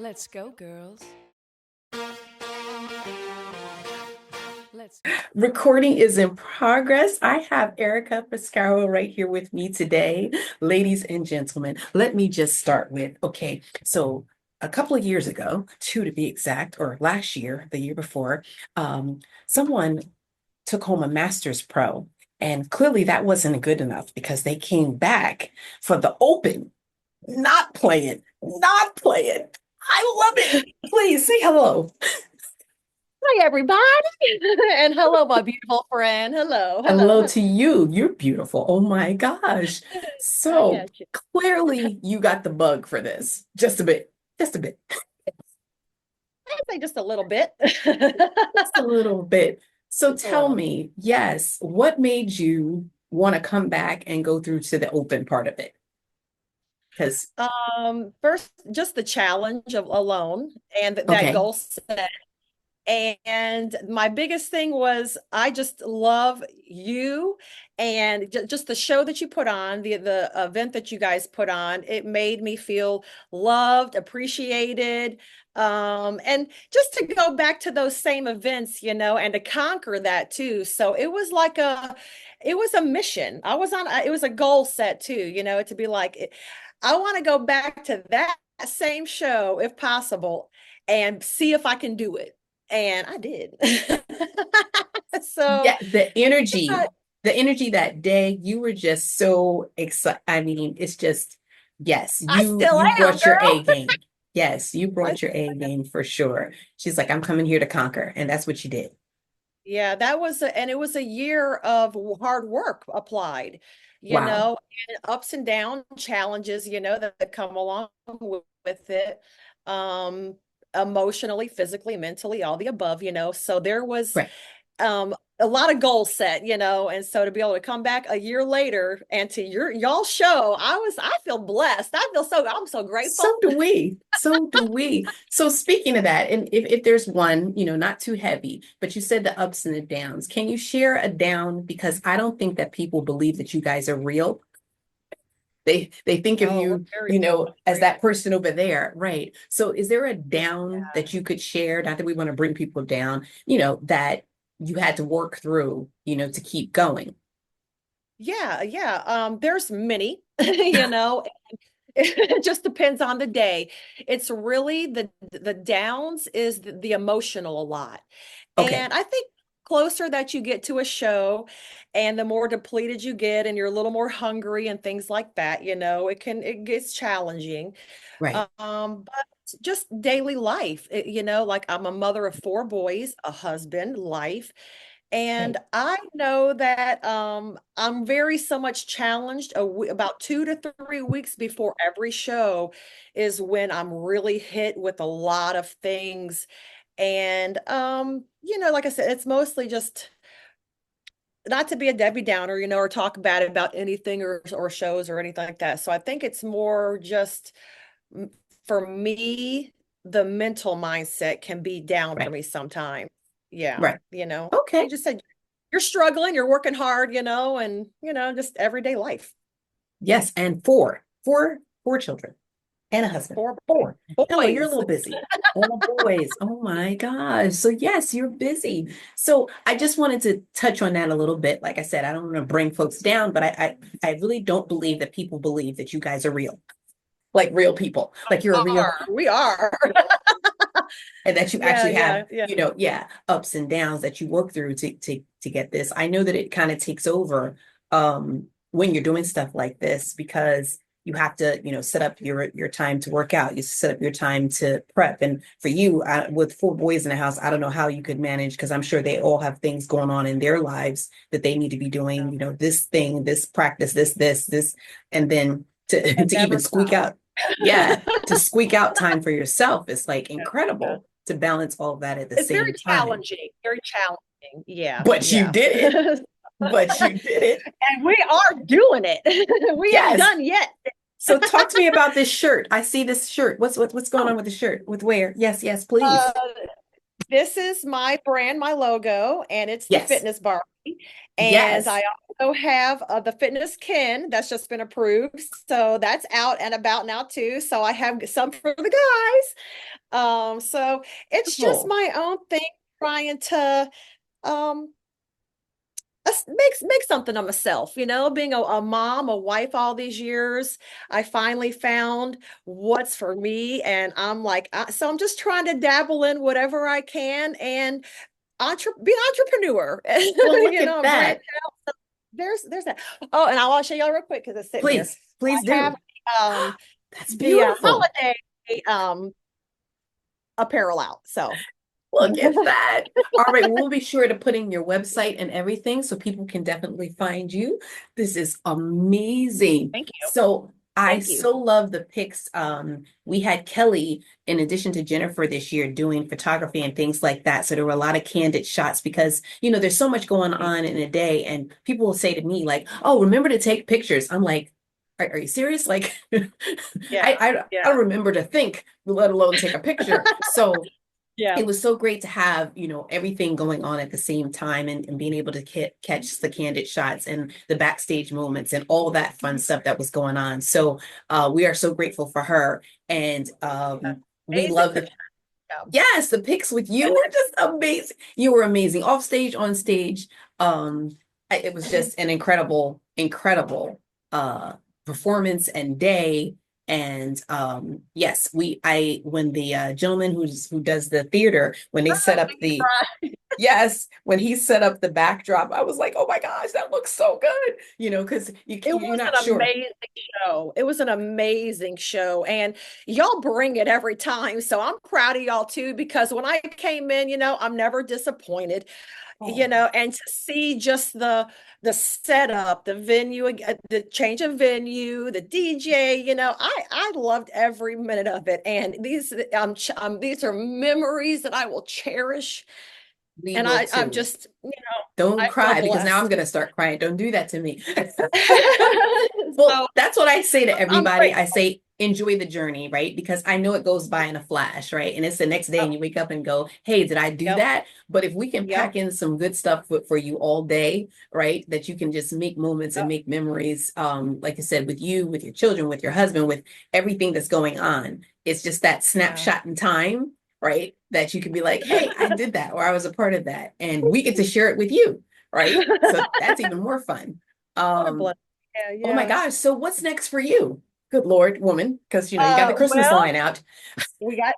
Let's go, girls. Let's Recording is in progress. I have Erika Priscaro right here with me today. Ladies and gentlemen, let me just start with, okay, so a couple of years ago, two to be exact, or last year, the year before, um, someone took home a master's pro. And clearly that wasn't good enough because they came back for the open, not playing, not playing. I love it. Please say hello. Hi, everybody. And hello, my beautiful friend. Hello, hello, Hello hello. to you. You're beautiful. Oh my gosh. I So got you. clearly you got the bug for this. Just a bit. Just a bit. I'd say just a little bit. Just a little bit. So Just a tell little. me, yes, what made you want to come back and go through to the open part of it? Because, First, just the challenge of alone and that okay, goal set. And my biggest thing was I just love you and just the show that you put on, the event that you guys put on. It made me feel loved, appreciated, and just to go back to those same events, and to conquer that too. So it was a mission. It was a goal set too, to be like, I want to go back to that same show if possible and see if I can do it. And I did. So yeah, the energy that day, you were just so excited. I mean, it's just, yes, I still you am, brought your A girl. game. Yes, you I brought your A game for sure. She's like, I'm coming here to conquer. And that's what you did. Yeah, and it was a year of hard work applied, Wow. and ups and down challenges, that come along with it. Um, Emotionally, physically, mentally, all the above, So there was Right. a lot of goals set, and so to be able to come back a year later and to y'all show, I feel blessed. I'm so So grateful. do we. So do we. So speaking of that, and if there's one, not too heavy, but you said the ups and the downs. Can you share a down? Because I don't think that people believe that you guys are real. They think of Oh, we're you, very, as very, that person over there, right? So is there a yeah. down that you could share? Not that we want to bring people down, that you had to work through, to keep going. Yeah, yeah. There's many, you know, it just depends on the day. It's really the downs is the emotional a lot. Okay, And I think closer that you get to a show and the more depleted you get and you're a little more hungry and things like that, it gets challenging. right, But just daily life, like I'm a mother of four boys, a husband, life. And right, I know that I'm very so much challenged about 2 to 3 weeks before every show is when I'm really hit with a lot of things. And like I said, it's mostly just not to be a Debbie Downer, or talk bad about anything or shows or anything like that. So I think it's more just m- for me, the mental mindset can be down for right, me sometimes. Yeah, right. Okay. you just said you're struggling, you're working hard, and just everyday life. Yes, and four children and a husband. Four Four. Hello, you're a boys. little busy. All boys. Oh my gosh. So yes, you're busy. So I just wanted to touch on that a little bit. Like I said, I don't want to bring folks down, but I really don't believe that people believe that you guys are real, like real people, like you're a real, We are. and that you Yeah, actually have, yeah, yeah. yeah, ups and downs that you work through to get this. I know that it kind of takes over when you're doing stuff like this because you have to, set up your time to work out. You set up your time to prep. And for you, with four boys in the house, I don't know how you could manage because I'm sure they all have things going on in their lives that they need to be doing. This thing, this practice, this, and then to It to even never squeak stops. out, yeah, to squeak out time for yourself is like incredible to balance all of that at the It's very same time. challenging, very challenging. Yeah, But you yeah. did it. But you did it. And we are doing it. We ain't Yes. done yet. So talk to me about this shirt. I see this shirt. What's going on Oh, with the shirt? With where? Yes, yes, please. uh, this is my brand, my logo, and it's the Yes. fitness bar. And I Yes. also have the Fitness Kin that's just been approved. So that's out and about now too. So I have some for the guys. So it's just Oh, my own thing trying to um make something of myself, being a mom, a wife all these years. I finally found what's for me, and I'm like, so I'm just trying to dabble in whatever I can and be an entrepreneur, well, look at and branch that. out. So there's that. Oh, and I'll show y'all real quick because it's sitting here. Please, please I have do. um That's the beautiful. holiday um apparel out. So Look at that. All right, we'll be sure to put in your website and everything so people can definitely find you. This is amazing. thank you. So I Thank you. so love the pics. We had Kelly, in addition to Jennifer this year, doing photography and things like that. So there were a lot of candid shots because, there's so much going on in a day. And people will say to me, like, oh, remember to take pictures. I'm like, are you serious? Like, Yeah. I don't remember to think, let alone take a picture. So Yeah. it was so great to have, everything going on at the same time and being able to catch the candid shots and the backstage moments and all that fun stuff that was going on. So we are so grateful for her. And we Amazing love picture. yes, the pics with you were just amazing. You were amazing off stage, on stage. It was just an incredible, incredible performance and day. And yes, when the gentleman who does the theater, when they set up the yes, when he set up the backdrop, I was like, oh my gosh, that looks so good, because It you're was not an sure. amazing show. It was an amazing show. And y'all bring it every time. So I'm proud of y'all too, because when I came in, I'm never disappointed, Oh, and to see just the setup, the venue, the change of venue, the DJ, I loved every minute of it. And these are memories that I will cherish. we And will I'm too. just, Don't I feel cry because now I'm blessed. going to start crying. Don't do that to me. Well, So that's what I say to I'm everybody. I grateful. say, enjoy the journey, right? Because I know it goes by in a flash, right? And it's the next day and you wake up and go, hey, did I do Yep. that? But if we can Yep. pack in some good stuff for you all day, right? That you can just make moments and Yep. make memories, like I said, with you, with your children, with your husband, with everything that's going on. It's just that Yeah. snapshot in time, right? That you can be like, hey, I did that, or I was a part of that. And we get to share it with you, right? So that's even more fun. What a Um, blessing. Yeah, Oh my yeah. gosh. So what's next for you? Good Lord, woman, because you got the Christmas Well, line out. we got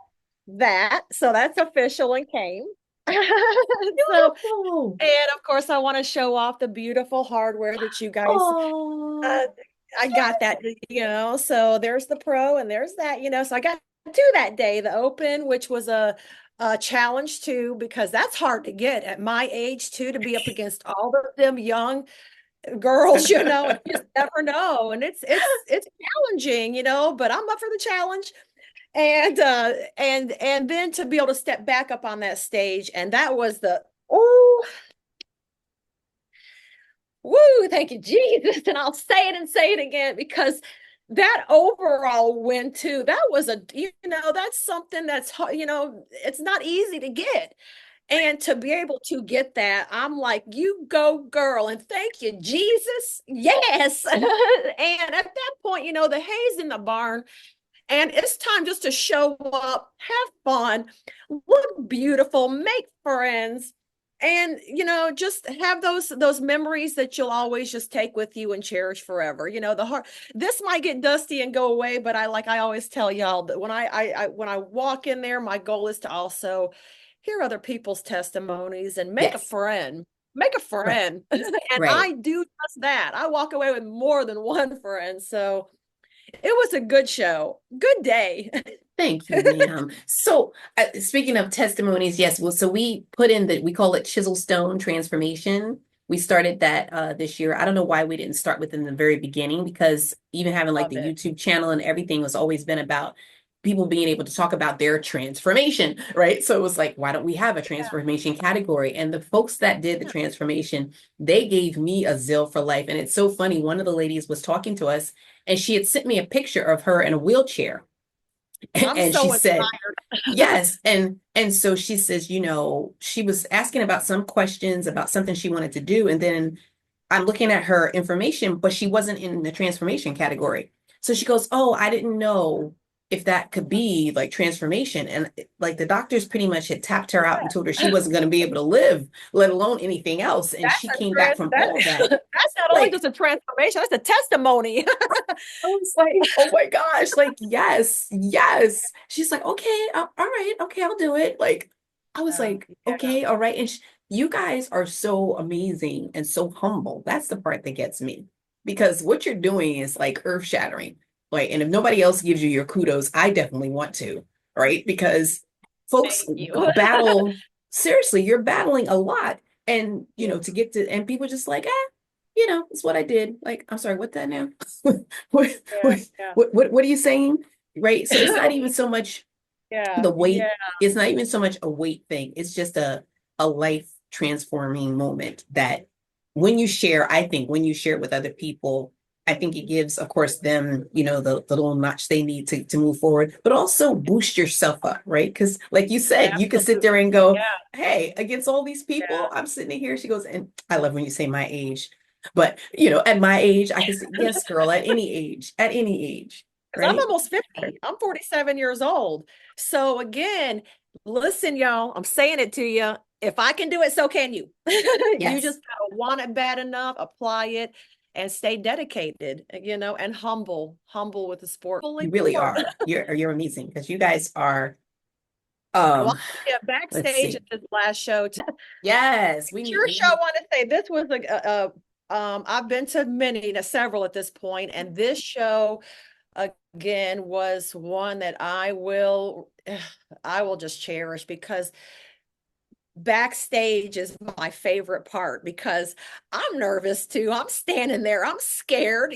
that. So that's official and came. So, Beautiful. and of course, I want to show off the beautiful hardware that you guys, Oh, uh, I got that, so there's the pro and there's that, so I got to do that day, the open, which was a challenge too, because that's hard to get at my age too, to be up against all of them young girls, and you just never know. And it's challenging, but I'm up for the challenge. And then to be able to step back up on that stage, and that was the oh woo, thank you, Jesus. And I'll say it again because that overall win too, that was that's something that's it's not easy to get. And to be able to get that, I'm like, you go, girl. And thank you, Jesus. Yes. And at that point, the hay's in the barn. And it's time just to show up, have fun, look beautiful, make friends, and just have those memories that you'll always just take with you and cherish forever. The heart, this might get dusty and go away, but I always tell y'all that when I walk in there, my goal is to also hear other people's testimonies and make a yes. friend. Make a Right. friend. And Right. I do just that. I walk away with more than one friend. So it was a good show. Good day. Thank you, ma'am. So, speaking of testimonies, yes, well, so we put in we call it chisel stone transformation. We started that this year. I don't know why we didn't start within the very beginning because even having like Love the it. YouTube channel and everything was always been about people being able to talk about their transformation, right? So it was like, why don't we have a transformation category? And the folks that did the transformation, they gave me a zeal for life. And it's so funny. One of the ladies was talking to us and she had sent me a picture of her in a wheelchair. I'm And she so said, inspired. yes. And so she says, she was asking about some questions about something she wanted to do. And then I'm looking at her information, but she wasn't in the transformation category. So she goes, "Oh, I didn't know if that could be like transformation." And like the doctors pretty much had tapped her out and told her she wasn't going to be able to live, let alone anything else. And she came back from all that. That's not only Like, just a transformation, that's a testimony. I was like, oh my gosh, like, yes, yes. She's like, okay, all right, okay, I'll do it. Like, I was like, Yeah. okay, all right. And you guys are so amazing and so humble. That's the part that gets me because what you're doing is like earth shattering. Like, and if nobody else gives you your kudos, I definitely want to, right? Because folks Thank you. battle, seriously, you're battling a lot. And, Yeah. to get to, and people just like, it's what I did. Like, I'm sorry, what that now? what, Yeah. what, Yeah. what are you saying? Right. So it's not even so much Yeah. the weight, Yeah. it's not even so much a weight thing. It's just a life transforming moment that when you share, I think when you share it with other people, I think it gives, of course, them, the little notch they need to move forward, but also boost yourself up, right? Because like you said, you could sit there and Absolutely. go, Yeah. hey, against all these people, Yeah. I'm sitting here. She goes, and I love when you say my age, but at my age, I can say, yes, girl, at any age, Because I'm right? almost 50. I'm 47 years old. So again, listen, y'all, I'm saying it to you. If I can do it, so can you. You Yes. just gotta want it bad enough, apply it, and stay dedicated, and humble with the sport. You Fully really sport. are. You're amazing because you guys are Well, um yeah, let's backstage at see. this last show. Yes, we need Sure, we show. I need want to say this was I've been to many, several at this point, and this show again was one that I will just cherish because backstage is my favorite part because I'm nervous too. I'm standing there, I'm scared, I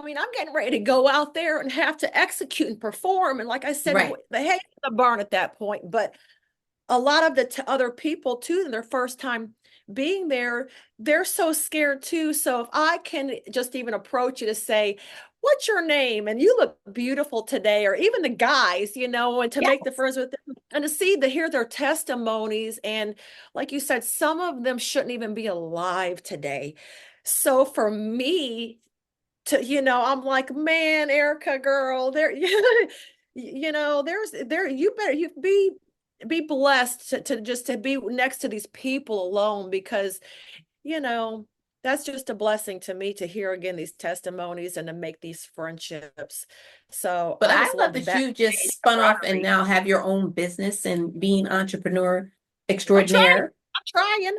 mean, I'm getting ready to go out there and have to execute and perform. And like I said, right. the head in the barn at that point. But a lot of the other people too, in their first time being there, they're so scared too. So if I can just even approach you to say, what's your name? And you look beautiful today, or even the guys, and to make the Yes. friends with them and to hear their testimonies. And like you said, some of them shouldn't even be alive today. So for me, I'm like, man, Erika, girl, there, you better you be blessed to just to be next to these people alone because, you know, that's just a blessing to me to hear again these testimonies and to make these friendships. So But I I just love love the that you backstage just spun off and camaraderie. now have your own business and being entrepreneur I'm trying. extraordinaire. I'm trying.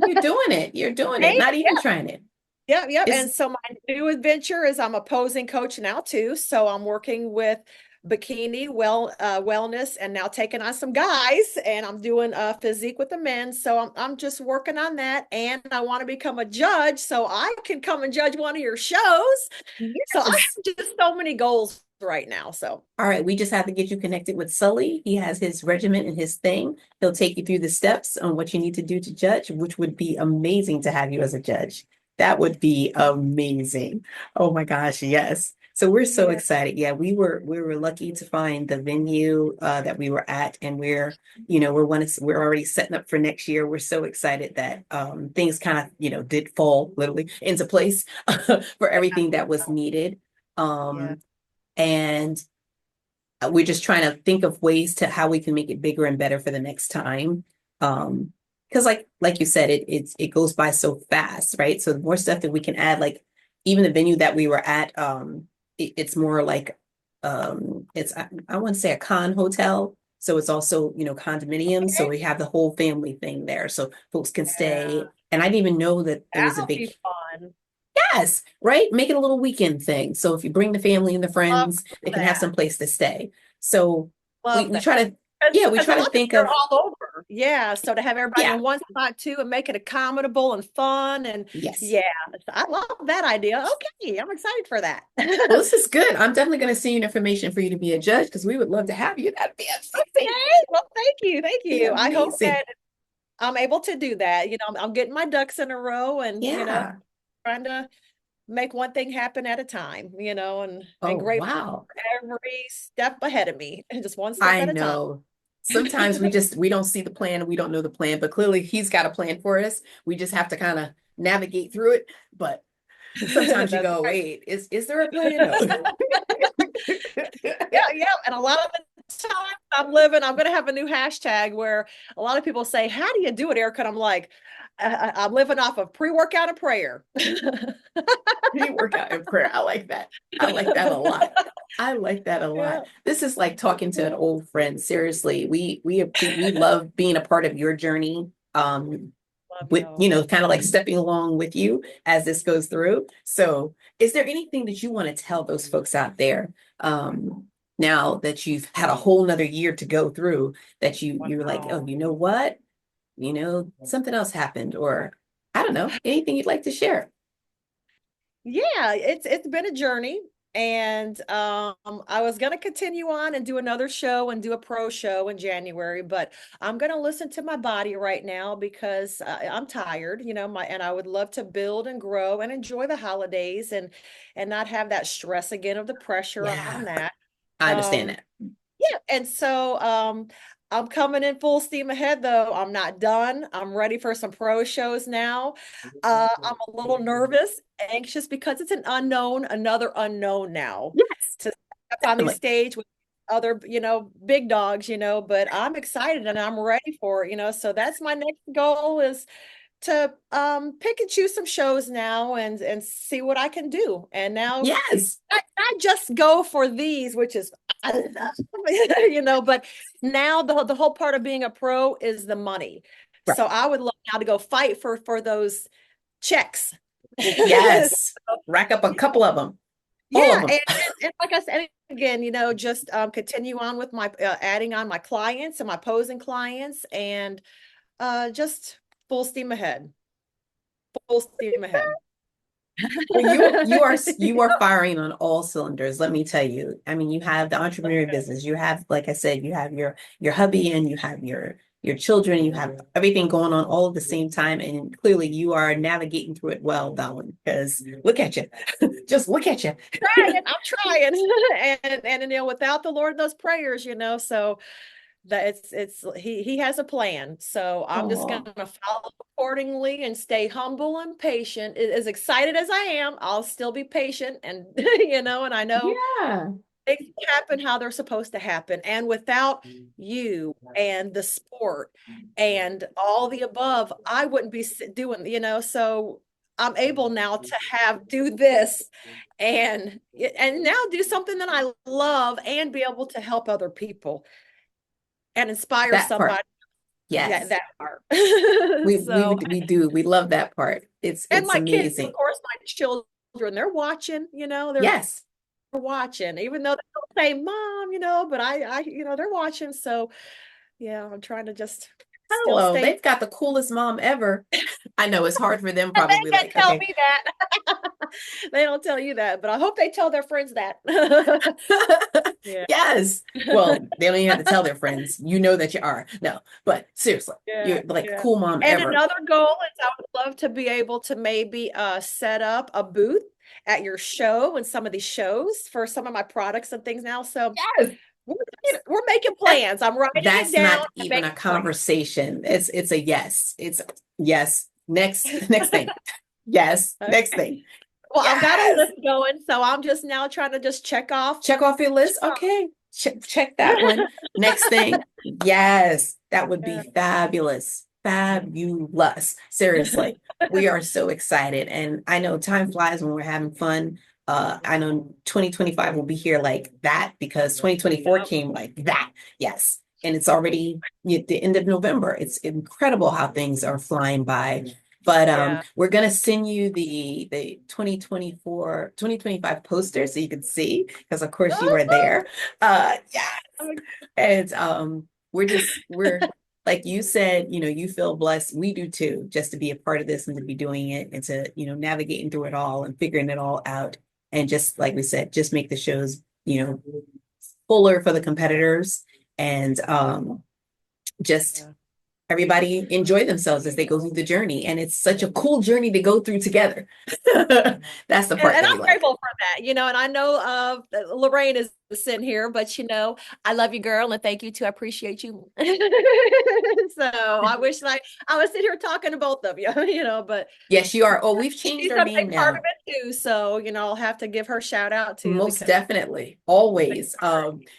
You're doing it. You're doing it. Hey, Not even trying it. yep, yep. It's And so my new adventure is I'm a posing coach now too. So I'm working with bikini wellness and now taking on some guys and I'm doing physique with the men. So I'm just working on that and I want to become a judge so I can come and judge one of your shows. So I yes. have just so many goals right now. So All right, we just have to get you connected with Sully. He has his regimen and his thing. He'll take you through the steps on what you need to do to judge, which would be amazing to have you as a judge. That would be amazing. Oh my gosh, yes. So we're so yeah, excited. Yeah, we were lucky to find the venue that we were at, and we're already setting up for next year. We're so excited that things kind of did fall literally into place for everything that was needed. yeah, And we're just trying to think of ways to how we can make it bigger and better for the next time. Because like you said, it goes by so fast, right? So the more stuff that we can add, like even the venue that we were at, it's more like it's I want to say a con hotel. So it's also, condominiums. So okay. we have the whole family thing there. So folks can Yeah, stay. And I didn't even know that there was a that'll big be fun. yes, right? Make it a little weekend thing. So if you bring the family and the Love friends, they can have that. some place to stay. So we, Love we that. try to, yeah, we Because a try to lot of think people are of, all over. Yeah. So to have everybody yeah, in one spot too and make it accommodable and fun. And yes. yeah, I love that idea. Okay. I'm excited for that. Well, this is good. I'm definitely going to send you information for you to be a judge because we would love to have you. That'd be amazing. Okay. Well, thank you. Thank Be you. I hope amazing. that I'm able to do that. I'm getting my ducks in a row and, Yeah. trying to make one thing happen at a time, and Oh, grateful wow. for every step ahead of me and just one step I at a time. know. Sometimes we don't see the plan and we don't know the plan, but clearly he's got a plan for us. We just have to kind of navigate through it, but sometimes you That's go, right. wait, is there a plan? No. Yeah. And a lot of the time I'm going to have a new hashtag where a lot of people say, how do you do it, Erica? And I'm like, I'm living off of pre-workout and prayer. Pre-workout and prayer. I like that. I like that a lot. I like that a Yeah. lot. This is like talking to an old friend. Seriously, we love being a part of your journey. Love With y'all. kind of like stepping along with you as this goes through. So, is there anything that you want to tell those folks out there? Now that you've had a whole nother year to go through, that you're like, oh, you know what? Something else happened, or I don't know, anything you'd like to share. Yeah, it's been a journey. And I was going to continue on and do another show and do a pro show in January, but I'm going to listen to my body right now because I'm tired, and I would love to build and grow and enjoy the holidays and not have that stress again of the pressure on Yeah, that. I understand Um, that. yeah, and so I'm coming in full steam ahead though. I'm not done. I'm ready for some pro shows now. I'm a little nervous, anxious because it's an unknown, another unknown now Yes, to step on the definitely. stage with other, big dogs, but I'm excited and I'm ready for it. So that's my next goal is to pick and choose some shows now and see what I can do. And now Yes, I just go for these, which is I love, but now the whole part of being a pro is the money. right. So I would love now to go fight for those checks. Yes, rack up a couple of them, all of Yeah, them. and like I said again, just continue on with my adding on my clients and my posing clients and just full steam ahead. Full steam ahead. Well, you are firing on all cylinders, let me tell you. I mean, you have the entrepreneurial business, you have, like I said, you have your hubby, and you have your children, you have everything going on all at the same time, and clearly you are navigating through it well, Darwin, because look at you. Just look at you. I'm trying. And without the Lord, those prayers, so that it's he has a plan. So I'm just Oh, gonna follow accordingly and stay humble and patient. As excited as I am, I'll still be patient and and I know yeah, things happen how they're supposed to happen. And without you and the sport and all the above, I wouldn't be doing, so I'm able now to do this and now do something that I love and be able to help other people and inspire that part. somebody. Yeah, Yes. that part. So, We do. We love that part. and It's my kids, of amazing. course, my children, they're watching, they're Yes. watching, even though they don't say mom, but they're watching. So yeah, I'm trying to just still Hello. stay. They've got the coolest mom ever. I know it's hard for them, And they probably, didn't like, tell okay. me that. They don't tell you that, but I hope they tell their friends that. Yeah. Yes. Well, they don't even have to tell their friends. You know that you are. No, but seriously, Yeah, you're like yeah. cool mom And ever. another goal is I would love to be able to maybe set up a booth at your show and some of these shows for some of my products and things now. So Yes. we're, we're making That plans. I'm writing it that's down not and even making a plans. conversation. It's a yes. It's yes. Next thing. Yes. Next Okay. thing. Well, I've got a Yes. list going, so I'm just now trying to just check off. Check off your list. Okay. Check that Yeah. one. Next thing. Yes. That would be fabulous. Fabulous. Seriously. We are so excited. And I know time flies when we're having fun. I know 2025 will be here like that because 2024 came like that. Yes. And it's already at the end of November. It's incredible how things are flying by. But Yeah. we're gonna send you the 2025 poster so you can see, because of course you were there. Yes. And we're like you said, you feel blessed. We do too, just to be a part of this and to be doing it and to, navigating through it all and figuring it all out. And just like we said, just make the shows, fuller for the competitors and just Yeah. everybody enjoy themselves as they go through the journey. And it's such a cool journey to go through together. That's the part And that I'm we like. grateful for that, and I know Lorraine is sitting here, but I love you, girl, and thank you too. I appreciate you. So I wish I was sitting here talking to both of you, but Yes, you are. Oh, we've changed she's our a name big part of now. it too. So, I'll have to give her shout out too Most because definitely. Always.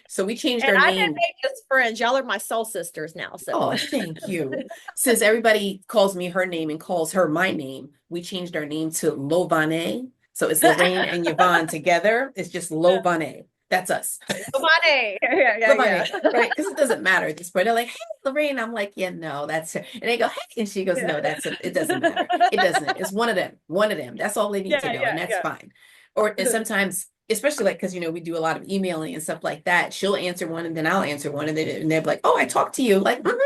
So we changed and our I didn't name. make us friends. Y'all are my soul sisters now. So Oh, thank you. Since everybody calls me her name and calls her my name, we changed our name to Lovane. So it's Lorraine and Yvonne together. It's just Lovane. That's us. money. Yeah, yeah, Lovane, yeah. right? Because it doesn't matter at this point. They're like, hey, Lorraine. I'm like, yeah, no, that's her. And they go, hey. And she goes, Yeah. no, it doesn't matter. It doesn't. It's one of them. One of them. That's all they need to Yeah, know. And yeah, that's yeah. fine. Or and sometimes, especially like, because, we do a lot of emailing and stuff like that. She'll answer one and then I'll answer one. And they're like, oh, I talked to you. Like, no,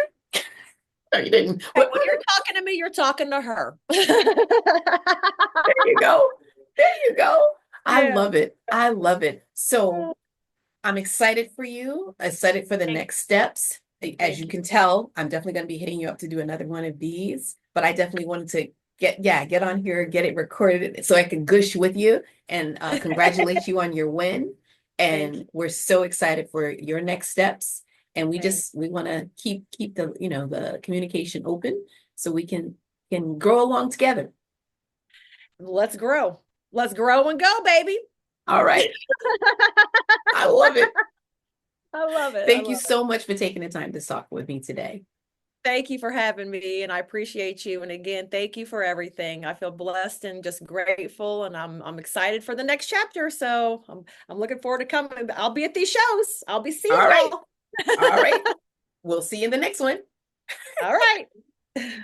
you didn't. Hey, What? when you're talking to me, you're talking to her. There you go. There you go. I Yeah. love it. I love it. So I'm excited for you, excited for the Thank, next steps. As you thank you. can tell, I'm definitely going to be hitting you up to do another one of these, but I definitely wanted to get on here, get it recorded so I can gush with you and congratulate you on your win. Thank you. And we're so excited for your next steps. And Thank we want to keep the, the communication open so we can grow along together. you. Let's grow. Let's grow and go, baby. All right. I love it. I love it. I Thank you love it. so much for taking the time to talk with me today. Thank you for having me, and I appreciate you. And again, thank you for everything. I feel blessed and just grateful, and I'm excited for the next chapter. So I'm looking forward to coming. I'll be at these shows. I'll be seeing All right. y'all. All right. We'll see you in the next one. All right.